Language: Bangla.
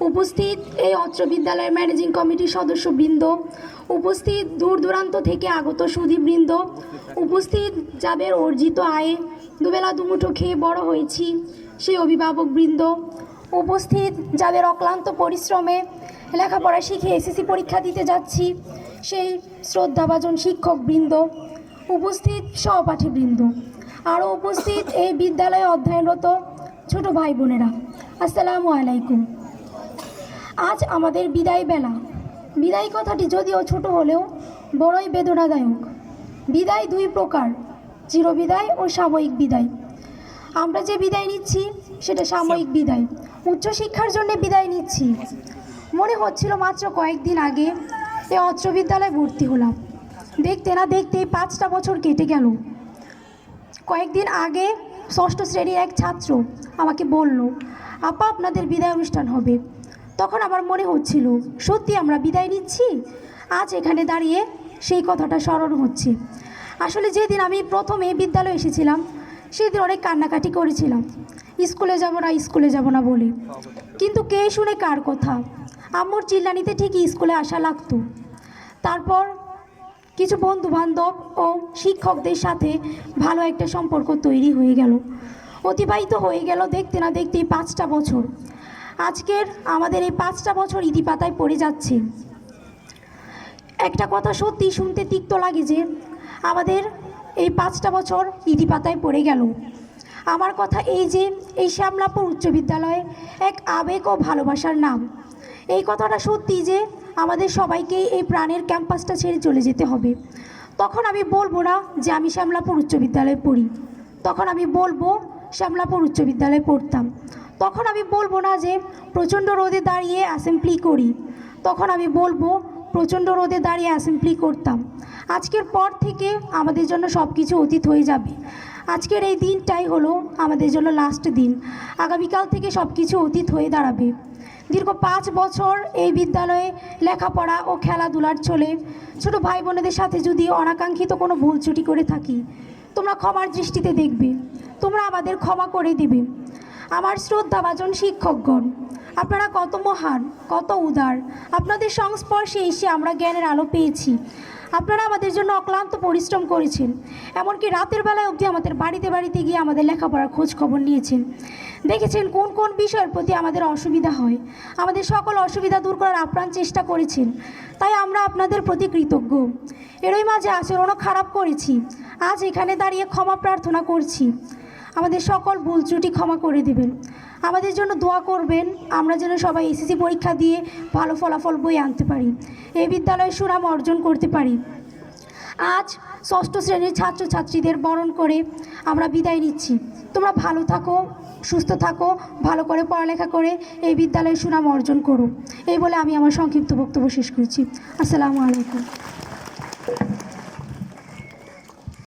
উপস্থিত এই অত্র বিদ্যালয়ের ম্যানেজিং কমিটির সদস্যবৃন্দ, উপস্থিত দূর দূরান্ত থেকে আগত সুধীবৃন্দ, উপস্থিত যাদের অর্জিত আয়ে দুবেলা দুমুঠো খেয়ে বড় হয়েছি সেই অভিভাবকবৃন্দ, উপস্থিত যাদের অক্লান্ত পরিশ্রমে লেখাপড়া শিখে এসএসসি পরীক্ষা দিতে যাচ্ছি সেই শ্রদ্ধাভাজন শিক্ষকবৃন্দ, উপস্থিত সহপাঠীবৃন্দ, আরও উপস্থিত এই বিদ্যালয়ে অধ্যয়নরত ছোট ভাই বোনেরা, আসসালামু আলাইকুম। আজ আমাদের বিদায় বেলা। বিদায় কথাটি যদিও ছোট হলেও বড়ই বেদনাদায়ক। বিদায় দুই প্রকার, চিরবিদায় ও সাময়িক বিদায়। আমরা যে বিদায় নিচ্ছি সেটা সাময়িক বিদায়, উচ্চশিক্ষার জন্য বিদায় নিচ্ছি। মনে হচ্ছিল মাত্র কয়েকদিন আগে এ অত্র বিদ্যালয়ে ভর্তি হলাম, দেখতে না দেখতেই 5টা বছর কেটে গেল। কয়েকদিন আগে ষষ্ঠ শ্রেণীর এক ছাত্র আমাকে বলল, আপা আপনাদের বিদায় অনুষ্ঠান হবে। তখন আমার মনে হচ্ছিল সত্যি আমরা বিদায় নিচ্ছি। আজ এখানে দাঁড়িয়ে সেই কথাটা স্মরণ হচ্ছে। আসলে যেদিন আমি প্রথম এই বিদ্যালয়ে এসেছিলাম সেদিন অনেক কান্নাকাটি করেছিলাম, স্কুলে যাব না বলে। কিন্তু কে শুনে কার কথা, আম্মুর চিল্লানিতে ঠিকই স্কুলে আসা লাগতো। তারপর কিছু বন্ধুবান্ধব ও শিক্ষকদের সাথে ভালো একটা সম্পর্ক তৈরি হয়ে গেল, অতিবাহিত হয়ে গেল দেখতে না দেখতেই 5টা বছর। আজকের আমাদের এই 5টা বছর ইতিপাতায় পড়ে যাচ্ছে। একটা কথা সত্যি শুনতে তিক্ত লাগে যে আমাদের এই 5টা বছর ইতিপাতায় পড়ে গেল। আমার কথা এই যে এই শ্যামলাপুর উচ্চ বিদ্যালয় এক আবেগ ও ভালোবাসার নাম। এই কথাটা সত্যি যে আমাদের সবাইকে এই প্রাণের ক্যাম্পাসটা ছেড়ে চলে যেতে হবে। তখন আমি বলবো না যে আমি শ্যামলাপুর উচ্চ বিদ্যালয়ে পড়ি, তখন আমি বলবো শ্যামলাপুর উচ্চ বিদ্যালয়ে পড়তাম। তখন আমি বলবো না যে প্রচণ্ড রোদে দাঁড়িয়ে অ্যাসেম্বলি করি, তখন আমি বলবো প্রচণ্ড রোদে দাঁড়িয়ে অ্যাসেম্বলি করতাম। আজকের পর থেকে আমাদের জন্য সব কিছু অতীত হয়ে যাবে। আজকের এই দিনটাই হলো আমাদের জন্য লাস্ট দিন। আগামীকাল থেকে সব কিছু অতীত হয়ে দাঁড়াবে। দীর্ঘ 5 বছর এই বিদ্যালয়ে লেখাপড়া ও খেলাধুলার চলে ছোট ভাই বোনেদের সাথে যদি অনাকাঙ্ক্ষিত কোনো ভুল ত্রুটি করে থাকি, তোমরা ক্ষমার দৃষ্টিতে দেখবে, তোমরা আমাদের ক্ষমা করে দিবে। আমার শ্রদ্ধাভাজন শিক্ষকগণ, আপনারা কত মহান, কত উদার। আপনাদের সংস্পর্শে এসে আমরা জ্ঞানের আলো পেয়েছি। আপনারা আমাদের জন্য অক্লান্ত পরিশ্রম করেছেন, এমনকি রাতের বেলায় অবধি আমাদের বাড়িতে গিয়ে আমাদের লেখাপড়ার খোঁজ খবর নিয়েছেন, দেখেছেন কোন কোন বিষয়ের প্রতি আমাদের অসুবিধা হয়, আমাদের সকল অসুবিধা দূর করার আপ্রাণ চেষ্টা করেছেন। তাই আমরা আপনাদের প্রতি কৃতজ্ঞ। এরই মাঝে আচরণও খারাপ করেছি, আজ এখানে দাঁড়িয়ে ক্ষমা প্রার্থনা করছি। আমাদের সকল ভুল ত্রুটি ক্ষমা করে দেবেন। আমাদের জন্য দোয়া করবেন, আমরা যেন সবাই এসএসসি পরীক্ষা দিয়ে ভালো ফলাফল বই আনতে পারি, এই বিদ্যালয়ে সুনাম অর্জন করতে পারি। আজ ষষ্ঠ শ্রেণীর ছাত্রছাত্রীদের বরণ করে আমরা বিদায় নিচ্ছি। তোমরা ভালো থাকো, সুস্থ থাকো, ভালো করে পড়ালেখা করে এই বিদ্যালয়ে সুনাম অর্জন করো। এই বলে আমি আমার সংক্ষিপ্ত বক্তব্য শেষ করছি। আসসালামু আলাইকুম।